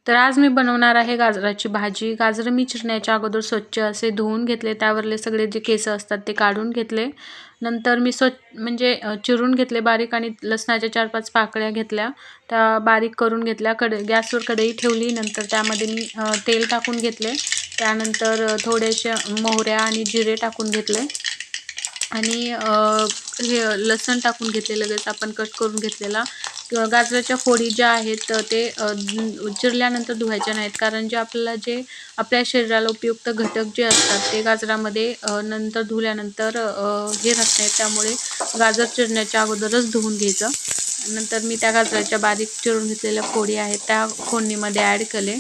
तर आज मी बनवणार आहे गाजराची भाजी. गाजरं मी चिरण्याच्या अगोदर स्वच्छ असे धुवून घेतले. त्यावरले सगळे जे केस असतात ते काढून घेतले. नंतर मी म्हणजे चिरून घेतले बारीक आणि लसणाच्या 4-5 पाकळ्या घेतल्या. त्या बारीक करून घेतल्या. गॅसवर कढई ठेवली. नंतर त्यामध्ये मी तेल टाकून घेतले. त्यानंतर थोड्याशा मोहऱ्या आणि जिरे टाकून घेतले आणि हे लसूण टाकून घेतले. लगेच आपण कट करून घेतलेला. गाजराच्या फोडी ज्या आहेत ते चिरल्यानंतर धुवायच्या नाहीत, कारण जे आपल्या शरीराला उपयुक्त घटक जे असतात ते गाजरामध्ये नंतर धुल्यानंतर हे राहत नाहीत. त्यामुळे गाजर चिरण्याच्या अगोदरच धुवून घ्यायचं. नंतर मी त्या गाजराच्या बारीक चिरून घेतलेल्या फोडी आहेत त्या फोडणीमध्ये ॲड केले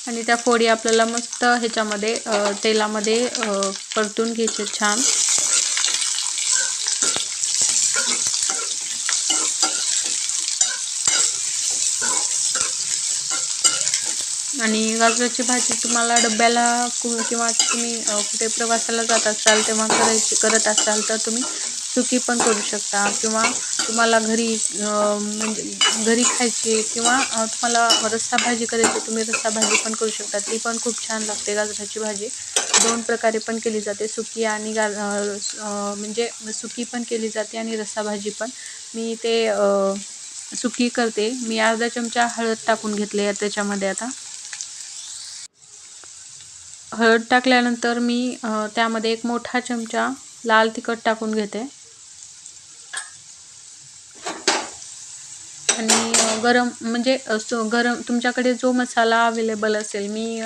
आणि त्या फोडी आपल्याला मस्त ह्याच्यामध्ये तेलामध्ये परतून घ्यायचे छान. आणि गाजराची भाजी तुम्हाला डब्याला किंवा तुम्ही कुठे प्रवासाला जात असाल तेव्हा करत असाल तर तुम्ही सुकी पण करू शकता, किंवा तुम्हाला घरी म्हणजे घरी खायची किंवा तुम्हाला रस्सा भाजी करायची, तुम्ही रस्सा भाजी पण करू शकता. ती पण खूप छान लागते. गाजराची भाजी 2 प्रकारे पण केली जाते, सुकी आणि म्हणजे सुकी पण केली जाते आणि रस्सा भाजी पण. मी ते सुकी करते. मी अर्धा चमचा हळद टाकून घेतली आहे त्याच्यामध्ये. आता हळद टाकल्यानंतर मी त्यामध्ये 1 मोठा चमचा लाल तिखट टाकून घेते आणि गरम म्हणजे गरम तुमच्याकडे जो मसाला अवेलेबल असेल, मी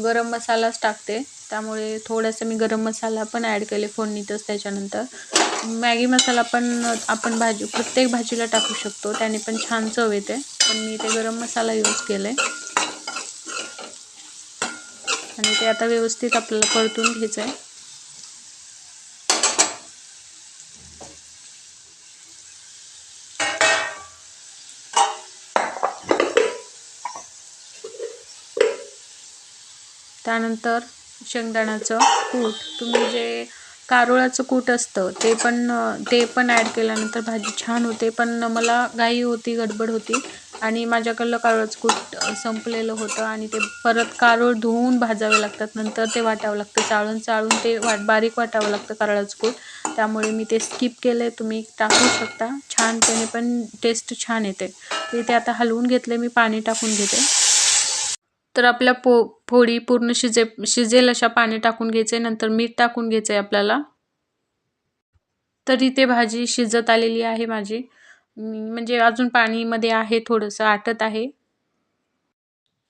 गरम मसालाच टाकते. त्यामुळे थोडासा मी गरम मसाला पण ॲड केले फोडणीतच. त्याच्यानंतर मॅगी मसाला पण आपण प्रत्येक भाजीला टाकू शकतो, त्याने पण छान चव येते. पण मी ते गरम मसाला यूज केले आणि ते आता व्यवस्थित आपल्याला परतून घ्यायचं आहे. त्यानंतर शेंगदाण्याचं कूट, तुम्ही जे कारोळाचं कूट असतं ते पण ॲड केल्यानंतर भाजी छान होते. पण मला घाई होती, गडबड होती आणि माझ्याकडलं कारोळाचं कूट संपलेलं होतं आणि ते परत कारोळ धुवून भाजावे लागतात. नंतर ते वाटावं लागतं, चाळून ते बारीक वाटावं लागतं कारोळाचं कूट. त्यामुळे मी ते स्किप केले. तुम्ही टाकू शकता, छान त्याने पण टेस्ट छान येते. ते आता हलवून घेतले. मी पाणी टाकून घेते. तर आपल्या फोडी पूर्ण शिजेल अशा पाणी टाकून घ्यायचे. नंतर मीठ टाकून घ्यायचं आहे आपल्याला. तरी ते भाजी शिजत आलेली आहे माझी, म्हणजे अजून पाणीमध्ये आहे, थोडंसं आटत आहे.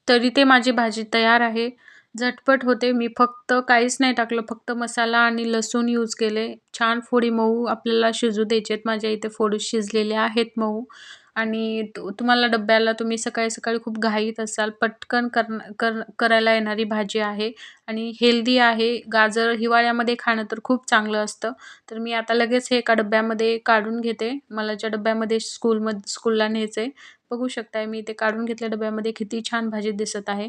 तरी ते माझी भाजी तयार आहे. झटपट होते. मी फक्त काहीच नाही टाकलं, फक्त मसाला आणि लसूण यूज केले. छान फोडी मऊ आपल्याला शिजू द्यायचे आहेत. माझ्या इथे फोडी शिजलेल्या आहेत मऊ. आणि तुम्हाला डब्याला तुम्ही सकाळी खूप घाईत असाल, पटकन करायला येणारी भाजी आहे आणि हेल्दी आहे. गाजर हिवाळ्यामध्ये खाणं तर खूप चांगलं असतं. तर मी आता लगेच हे एका डब्यामध्ये काढून घेते. मला ज्या डब्यामध्ये स्कूलला न्यायचं आहे, बघू शकताय मी ते काढून घेतल्या डब्यामध्ये. किती छान भाजी दिसत आहे.